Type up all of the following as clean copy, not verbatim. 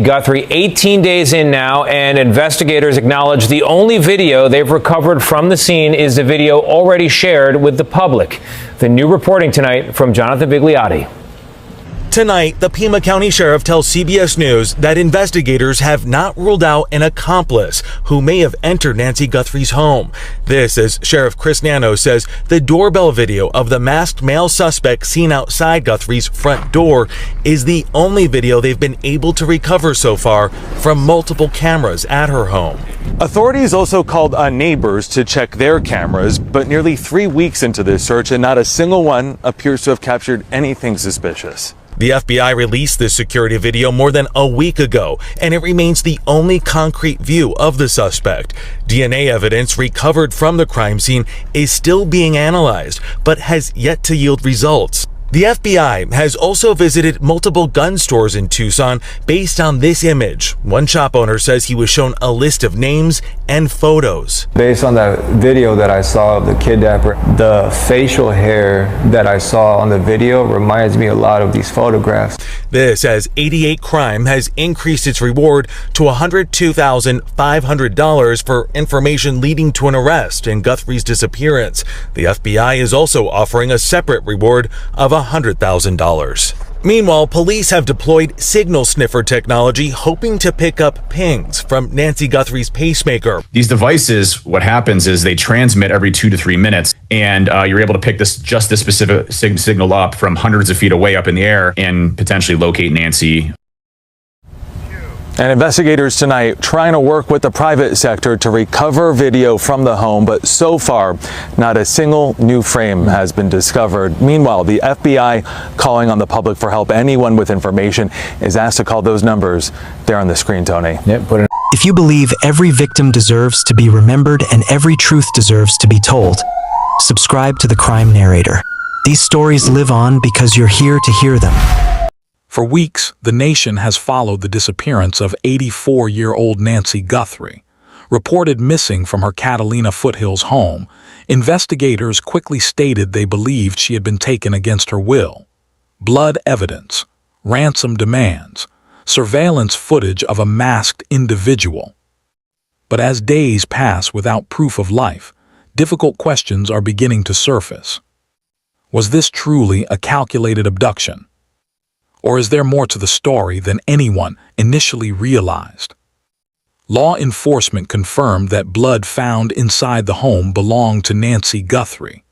Guthrie, 18 days in now, and investigators acknowledge the only video they've recovered from the scene is the video already shared with the public. The new reporting tonight from Jonathan Bigliotti. Tonight, the Pima County Sheriff tells CBS News that investigators have not ruled out an accomplice who may have entered Nancy Guthrie's home. This, as Sheriff Chris Nano says, the doorbell video of the masked male suspect seen outside Guthrie's front door is the only video they've been able to recover so far from multiple cameras at her home. Authorities also called on neighbors to check their cameras, but nearly 3 weeks into this search and not a single one appears to have captured anything suspicious. The FBI released this security video more than a week ago, and it remains the only concrete view of the suspect. DNA evidence recovered from the crime scene is still being analyzed, but has yet to yield results. The FBI has also visited multiple gun stores in Tucson based on this image. One shop owner says he was shown a list of names and photos. Based on the video that I saw of the kidnapper, the facial hair that I saw on the video reminds me a lot of these photographs. This, as 88 Crime has increased its reward to $102,500 for information leading to an arrest in Guthrie's disappearance. The FBI is also offering a separate reward of $100,000. Meanwhile, police have deployed signal sniffer technology hoping to pick up pings from Nancy Guthrie's pacemaker. These devices, what happens is they transmit every 2 to 3 minutes, and you're able to pick this specific signal up from hundreds of feet away up in the air and potentially locate Nancy. And investigators tonight trying to work with the private sector to recover video from the home, but so far, not a single new frame has been discovered. Meanwhile, the FBI calling on the public for help. Anyone with information is asked to call those numbers there on the screen, Tony. If you believe every victim deserves to be remembered and every truth deserves to be told, subscribe to The Crime Narrator. These stories live on because you're here to hear them. For weeks, the nation has followed the disappearance of 84-year-old Nancy Guthrie. Reported missing from her Catalina Foothills home, investigators quickly stated they believed she had been taken against her will. Blood evidence, ransom demands, surveillance footage of a masked individual. But as days pass without proof of life, difficult questions are beginning to surface. Was this truly a calculated abduction? Or is there more to the story than anyone initially realized? Law enforcement confirmed that blood found inside the home belonged to Nancy Guthrie.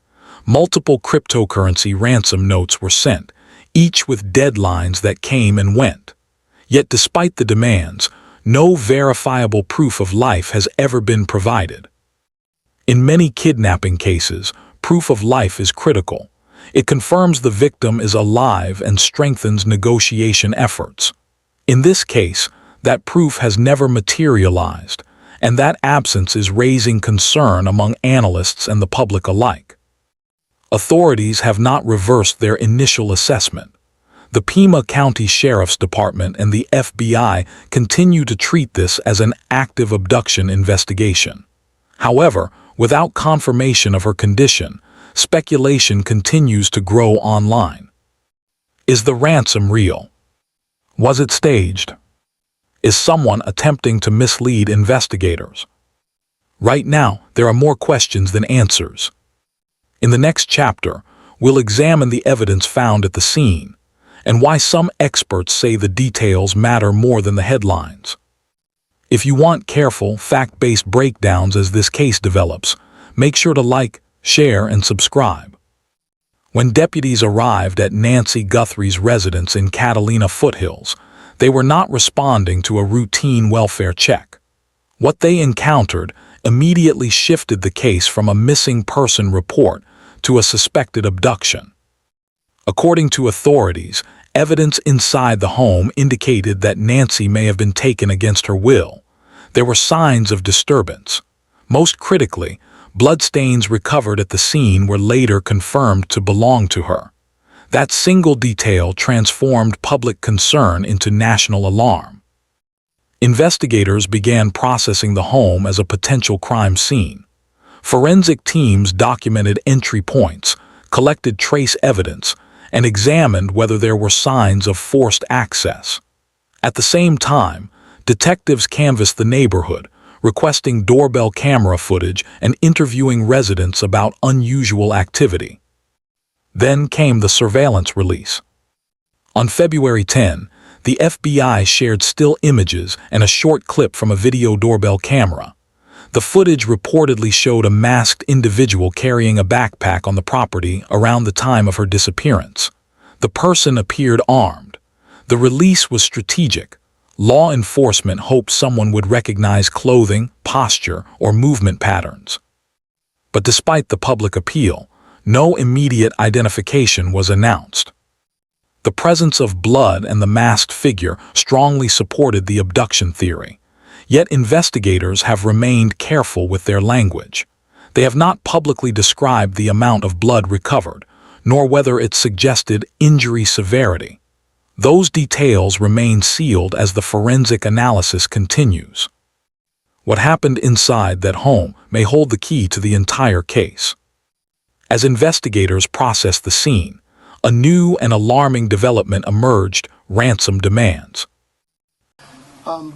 Multiple cryptocurrency ransom notes were sent, each with deadlines that came and went. Yet despite the demands, no verifiable proof of life has ever been provided. In many kidnapping cases, proof of life is critical. It confirms the victim is alive and strengthens negotiation efforts. In this case, that proof has never materialized, and that absence is raising concern among analysts and the public alike. Authorities have not reversed their initial assessment. The Pima County Sheriff's Department and the FBI continue to treat this as an active abduction investigation. However, without confirmation of her condition, speculation continues to grow online. Is the ransom real? Was it staged? Is someone attempting to mislead investigators? Right now, there are more questions than answers. In the next chapter, we'll examine the evidence found at the scene and why some experts say the details matter more than the headlines. If you want careful, fact-based breakdowns as this case develops, make sure to like, share, and subscribe. When deputies arrived at Nancy Guthrie's residence in Catalina Foothills, they were not responding to a routine welfare check. What they encountered immediately shifted the case from a missing person report to a suspected abduction. According to authorities, evidence inside the home indicated that Nancy may have been taken against her will. There were signs of disturbance. Most critically, bloodstains recovered at the scene were later confirmed to belong to her. That single detail transformed public concern into national alarm. Investigators began processing the home as a potential crime scene. Forensic teams documented entry points, collected trace evidence, and examined whether there were signs of forced access. At the same time, detectives canvassed the neighborhood, requesting doorbell camera footage and interviewing residents about unusual activity. Then came the surveillance release. On February 10, the FBI shared still images and a short clip from a video doorbell camera. The footage reportedly showed a masked individual carrying a backpack on the property around the time of her disappearance. The person appeared armed. The release was strategic. Law enforcement hoped someone would recognize clothing, posture, or movement patterns. But despite the public appeal, no immediate identification was announced. The presence of blood and the masked figure strongly supported the abduction theory. Yet investigators have remained careful with their language. They have not publicly described the amount of blood recovered, nor whether it suggested injury severity. Those details remain sealed as the forensic analysis continues. What happened inside that home may hold the key to the entire case. As investigators process the scene, a new and alarming development emerged: ransom demands.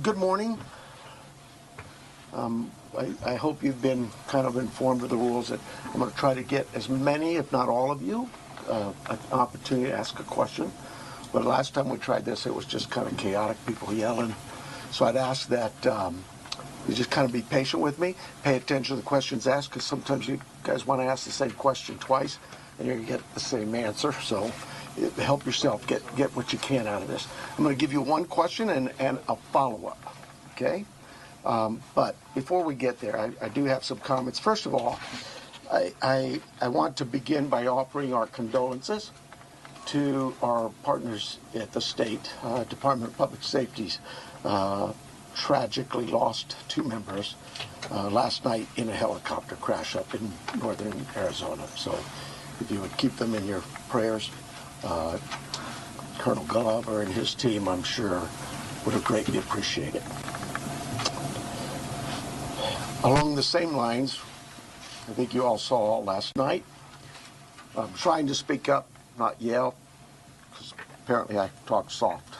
Good morning. I hope you've been kind of informed of the rules. That I'm going to try to get as many, if not all of you, an opportunity to ask a question. But last time we tried this, it was just kind of chaotic, people yelling. So I'd ask that you just kind of be patient with me, pay attention to the questions asked, because sometimes you guys want to ask the same question twice, and you're going to get the same answer. So help yourself, get what you can out of this. I'm going to give you one question and a follow-up, okay? But before we get there, I do have some comments. First of all, I want to begin by offering our condolences to our partners at the state Department of Public Safety's tragically lost 2 members last night in a helicopter crash up in northern Arizona. So if you would keep them in your prayers, Colonel Gulliver and his team, I'm sure, would have greatly appreciated it. Along the same lines, I think you all saw last night, I'm trying to speak up, not yell, because apparently I talk soft.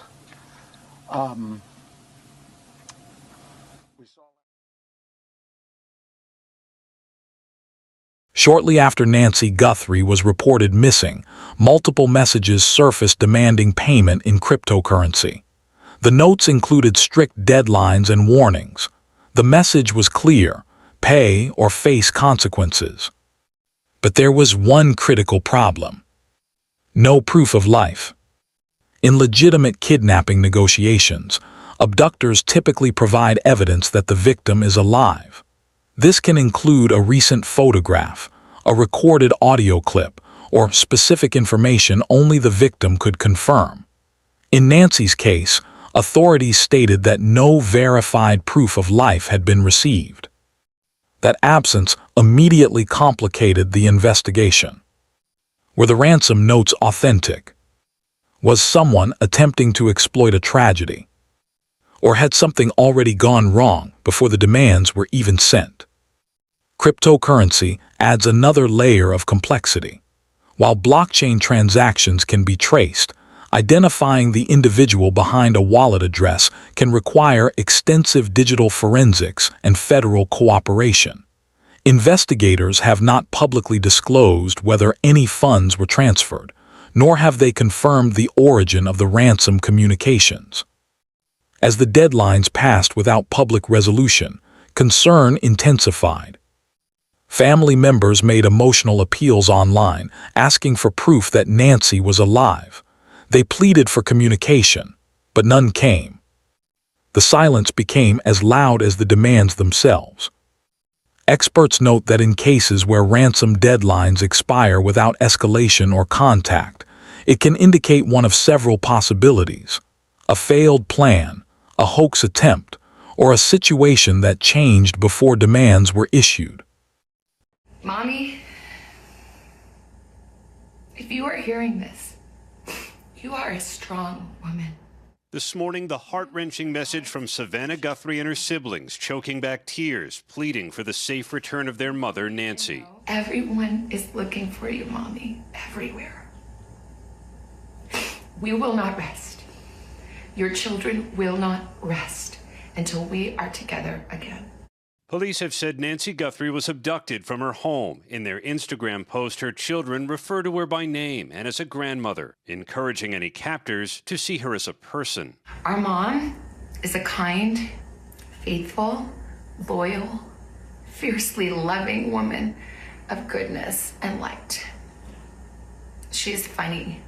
Shortly after Nancy Guthrie was reported missing, multiple messages surfaced demanding payment in cryptocurrency. The notes included strict deadlines and warnings. The message was clear: pay or face consequences. But there was one critical problem: no proof of life. In legitimate kidnapping negotiations, abductors typically provide evidence that the victim is alive. This can include a recent photograph, a recorded audio clip, or specific information only the victim could confirm. In Nancy's case, authorities stated that no verified proof of life had been received. That absence immediately complicated the investigation. Were the ransom notes authentic? Was someone attempting to exploit a tragedy? Or had something already gone wrong before the demands were even sent? Cryptocurrency adds another layer of complexity. While blockchain transactions can be traced, identifying the individual behind a wallet address can require extensive digital forensics and federal cooperation. Investigators have not publicly disclosed whether any funds were transferred, nor have they confirmed the origin of the ransom communications. As the deadlines passed without public resolution, concern intensified. Family members made emotional appeals online, asking for proof that Nancy was alive. They pleaded for communication, but none came. The silence became as loud as the demands themselves. Experts note that in cases where ransom deadlines expire without escalation or contact, it can indicate one of several possibilities: a failed plan, a hoax attempt, or a situation that changed before demands were issued. Mommy, if you are hearing this, you are a strong woman. This morning, the heart-wrenching message from Savannah Guthrie and her siblings, choking back tears, pleading for the safe return of their mother, Nancy. Everyone is looking for you, Mommy, everywhere. We will not rest Your children will not rest until we are together again. Police have said Nancy Guthrie was abducted from her home. In their Instagram post, her children refer to her by name and as a grandmother, encouraging any captors to see her as a person. Our mom is a kind, faithful, loyal, fiercely loving woman of goodness and light. She is funny,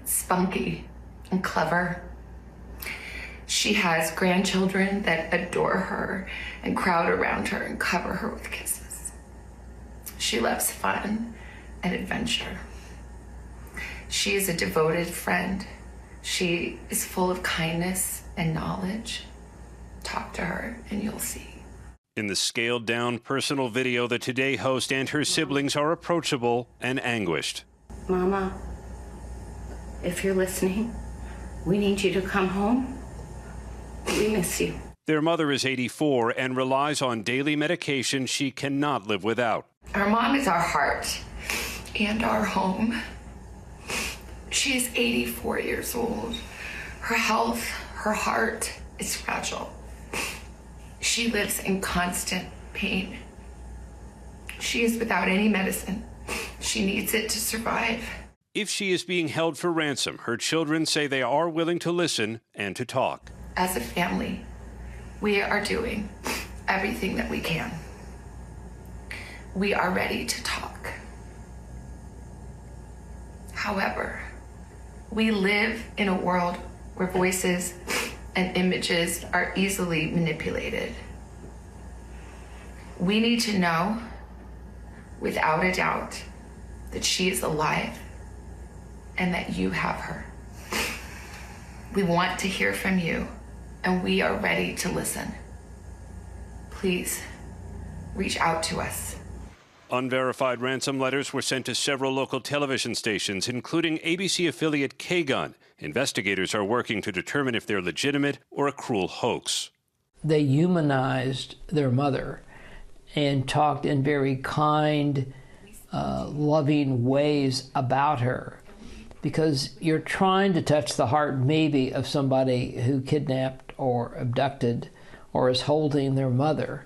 spunky, and clever. She has grandchildren that adore her and crowd around her and cover her with kisses. She loves fun and adventure. She is a devoted friend. She is full of kindness and knowledge. Talk to her and you'll see. In the scaled-down personal video, the Today host and her siblings are approachable and anguished. Mama, if you're listening, we need you to come home. We miss you. Their mother is 84 and relies on daily medication she cannot live without. Our mom is our heart and our home. She is 84 years old. Her health, her heart is fragile. She lives in constant pain. She is without any medicine. She needs it to survive. If she is being held for ransom, her children say they are willing to listen and to talk. As a family, we are doing everything that we can. We are ready to talk. However, we live in a world where voices and images are easily manipulated. We need to know, without a doubt, that she is alive and that you have her. We want to hear from you, and we are ready to listen. Please reach out to us. Unverified ransom letters were sent to several local television stations, including ABC affiliate K-Gun. Investigators are working to determine if they're legitimate or a cruel hoax. They humanized their mother and talked in very kind, loving ways about her, because you're trying to touch the heart maybe of somebody who kidnapped or abducted or is holding their mother.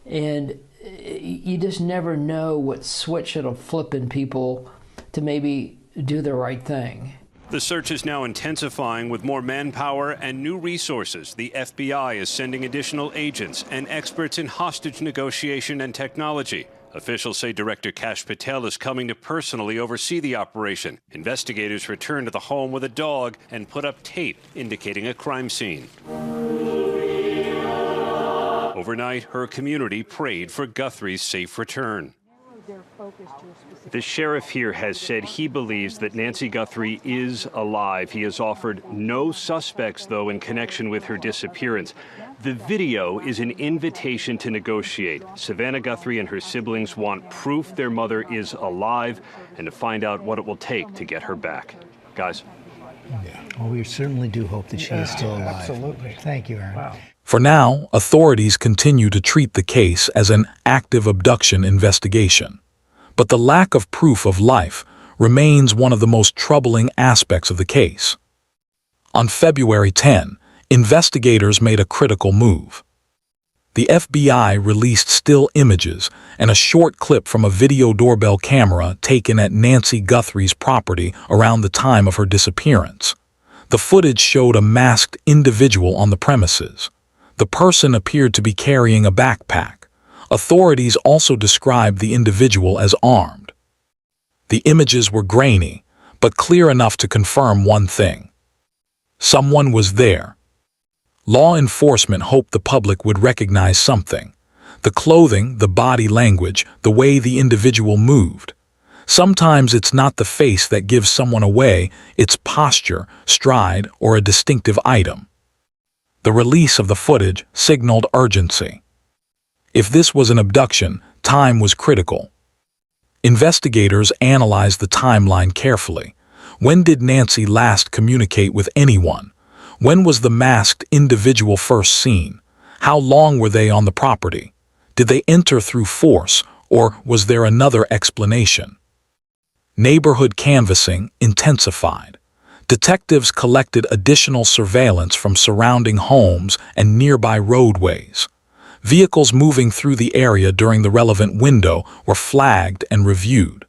And you just never know what switch it'll flip in people to maybe do the right thing. The search is now intensifying with more manpower and new resources. The FBI is sending additional agents and experts in hostage negotiation and technology. Officials say Director Kash Patel is coming to personally oversee the operation. Investigators return to the home with a dog and put up tape indicating a crime scene. Overnight, her community prayed for Guthrie's safe return. The sheriff here has said he believes that Nancy Guthrie is alive. He has offered no suspects, though, in connection with her disappearance. The video is an invitation to negotiate. Savannah Guthrie and her siblings want proof their mother is alive and to find out what it will take to get her back. Guys? Yeah. Well, we certainly do hope that she is still alive. Absolutely. Thank you, Aaron. Wow. For now, authorities continue to treat the case as an active abduction investigation. But the lack of proof of life remains one of the most troubling aspects of the case. On February 10, investigators made a critical move. The FBI released still images and a short clip from a video doorbell camera taken at Nancy Guthrie's property around the time of her disappearance. The footage showed a masked individual on the premises. The person appeared to be carrying a backpack. Authorities also described the individual as armed. The images were grainy, but clear enough to confirm one thing. Someone was there. Law enforcement hoped the public would recognize something. The clothing, the body language, the way the individual moved. Sometimes it's not the face that gives someone away, it's posture, stride, or a distinctive item. The release of the footage signaled urgency. If this was an abduction, time was critical. Investigators analyzed the timeline carefully. When did Nancy last communicate with anyone? When was the masked individual first seen? How long were they on the property? Did they enter through force, or was there another explanation? Neighborhood canvassing intensified. Detectives collected additional surveillance from surrounding homes and nearby roadways. Vehicles moving through the area during the relevant window were flagged and reviewed.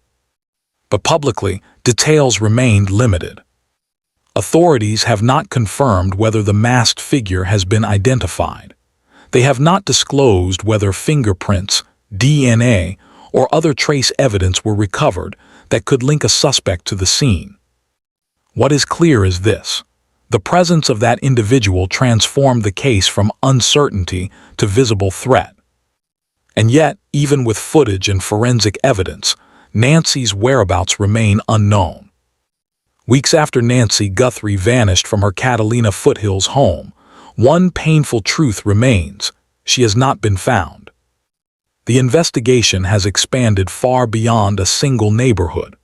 But publicly, details remained limited. Authorities have not confirmed whether the masked figure has been identified. They have not disclosed whether fingerprints, DNA, or other trace evidence were recovered that could link a suspect to the scene. What is clear is this: the presence of that individual transformed the case from uncertainty to visible threat. And yet, even with footage and forensic evidence, Nancy's whereabouts remain unknown. Weeks after Nancy Guthrie vanished from her Catalina foothills home, one painful truth remains: she has not been found. The investigation has expanded far beyond a single neighborhood.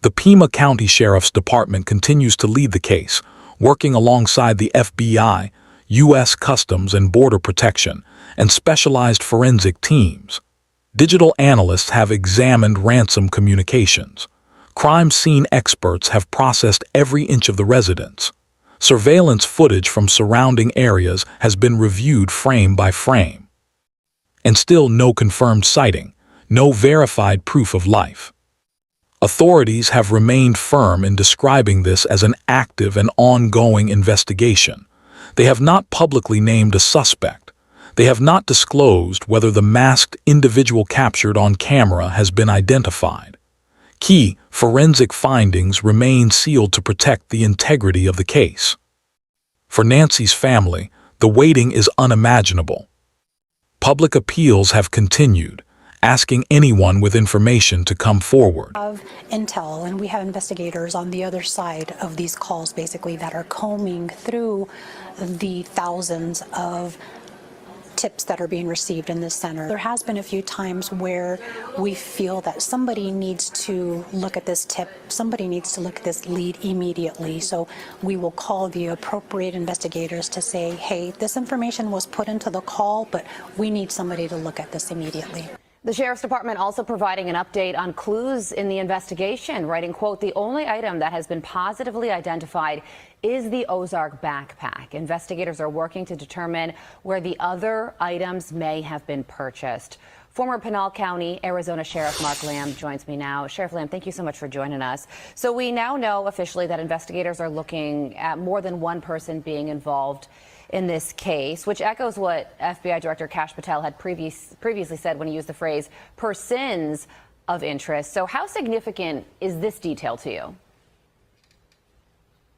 The Pima County Sheriff's Department continues to lead the case, working alongside the FBI, U.S. Customs and Border Protection, and specialized forensic teams. Digital analysts have examined Ransom communications. Crime scene experts have processed every inch of the residence. Surveillance footage from surrounding areas has been reviewed frame by frame. And still no confirmed sighting, no verified proof of life. Authorities have remained firm in describing this as an active and ongoing investigation. They have not publicly named a suspect. They have not disclosed whether the masked individual captured on camera has been identified. Key forensic findings remain sealed to protect the integrity of the case. For Nancy's family, the waiting is unimaginable. Public appeals have continued, asking anyone with information to come forward. Of intel, and we have investigators on the other side of these calls, basically, that are combing through the thousands of tips that are being received in this center. There has been a few times where we feel that somebody needs to look at this tip, somebody needs to look at this lead immediately. So we will call the appropriate investigators to say, hey, this information was put into the call, but we need somebody to look at this immediately. The Sheriff's Department also providing an update on clues in the investigation, writing, quote, the only item that has been positively identified is the Ozark backpack. Investigators are working to determine where the other items may have been purchased. Former Pinal County, Arizona Sheriff Mark Lamb joins me now. Sheriff Lamb, thank you so much for joining us. So we now know officially that investigators are looking at more than one person being involved in this case, which echoes what FBI Director Kash Patel had previously said when he used the phrase persons of interest. So how significant is this detail to you?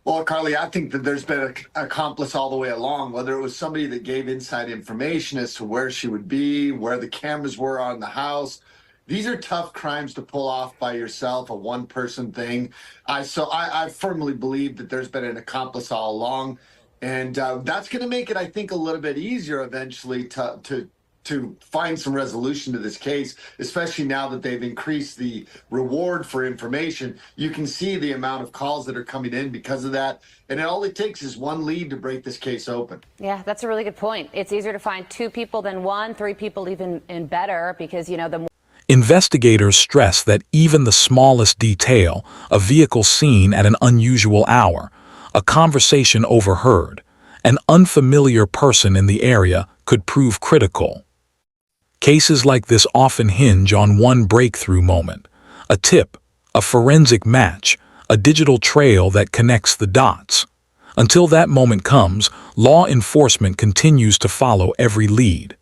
Well, Carly, I think that there's been an accomplice all the way along, whether it was somebody that gave inside information as to where she would be, where the cameras were on the house. These are tough crimes to pull off by yourself, a one-person thing. I firmly believe that there's been an accomplice all along. And that's going to make it, I think, a little bit easier eventually to find some resolution to this case, especially now that they've increased the reward for information. You can see the amount of calls that are coming in because of that. And all it takes is one lead to break this case open. Yeah, that's a really good point. It's easier to find two people than one, three people even better, because, you know, the more. Investigators stress that even the smallest detail, a vehicle seen at an unusual hour, a conversation overheard, an unfamiliar person in the area could prove critical. Cases like this often hinge on one breakthrough moment, a tip, a forensic match, a digital trail that connects the dots. Until that moment comes, law enforcement continues to follow every lead.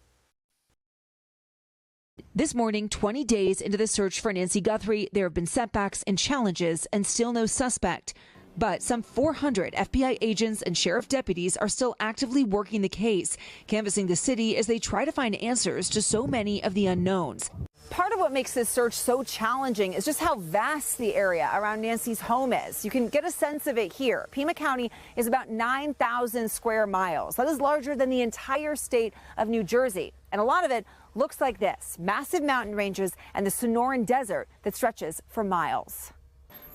This morning, 20 days into the search for Nancy Guthrie, there have been setbacks and challenges and still no suspect. But some 400 FBI agents and sheriff deputies are still actively working the case, canvassing the city as they try to find answers to so many of the unknowns. Part of what makes this search so challenging is just how vast the area around Nancy's home is. You can get a sense of it here. Pima County is about 9,000 square miles. That is larger than the entire state of New Jersey. And a lot of it looks like this: massive mountain ranges and the Sonoran Desert that stretches for miles.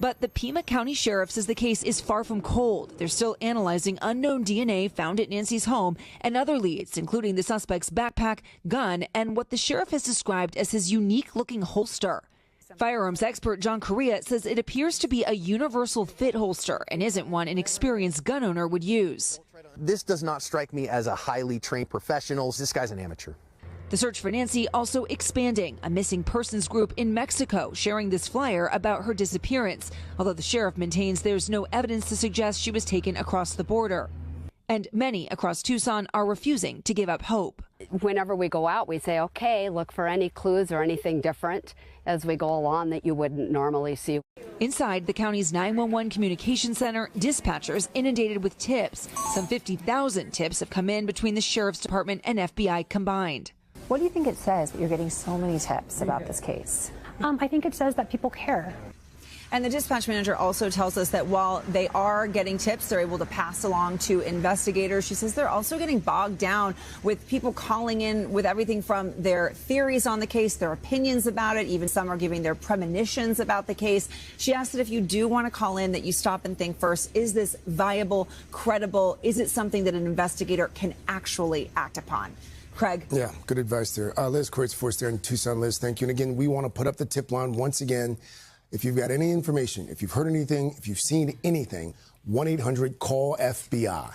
But the Pima County Sheriff says the case is far from cold. They're still analyzing unknown DNA found at Nancy's home and other leads, including the suspect's backpack, gun, and what the sheriff has described as his unique-looking holster. Firearms expert John Correa says it appears to be a universal fit holster and isn't one an experienced gun owner would use. This does not strike me as a highly trained professional. This guy's an amateur. The search for Nancy also expanding. A missing persons group in Mexico sharing this flyer about her disappearance, although the sheriff maintains there's no evidence to suggest she was taken across the border. And many across Tucson are refusing to give up hope. Whenever we go out, we say, okay, look for any clues or anything different as we go along that you wouldn't normally see. Inside the county's 911 communication center, dispatchers inundated with tips. Some 50,000 tips have come in between the sheriff's department and FBI combined. What do you think it says that you're getting so many tips about this case? I think it says that people care. And the dispatch manager also tells us that while they are getting tips, they're able to pass along to investigators. She says they're also getting bogged down with people calling in with everything from their theories on the case, their opinions about it. Even some are giving their premonitions about the case. She asked that if you do want to call in, that you stop and think first, is this viable, credible? Is it something that an investigator can actually act upon? Craig? Yeah, good advice there. Liz, Courts Force there in Tucson. Liz, thank you. And again, we want to put up the tip line once again. If you've got any information, if you've heard anything, if you've seen anything, 1-800-CALL-FBI.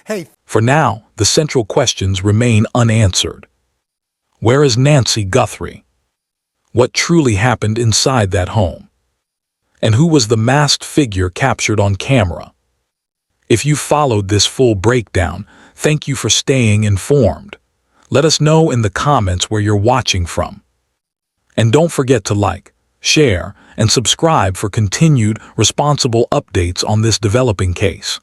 Hey. For now, the central questions remain unanswered. Where is Nancy Guthrie? What truly happened inside that home? And who was the masked figure captured on camera? If you followed this full breakdown, thank you for staying informed. Let us know in the comments where you're watching from. And don't forget to like, share, and subscribe for continued, responsible updates on this developing case.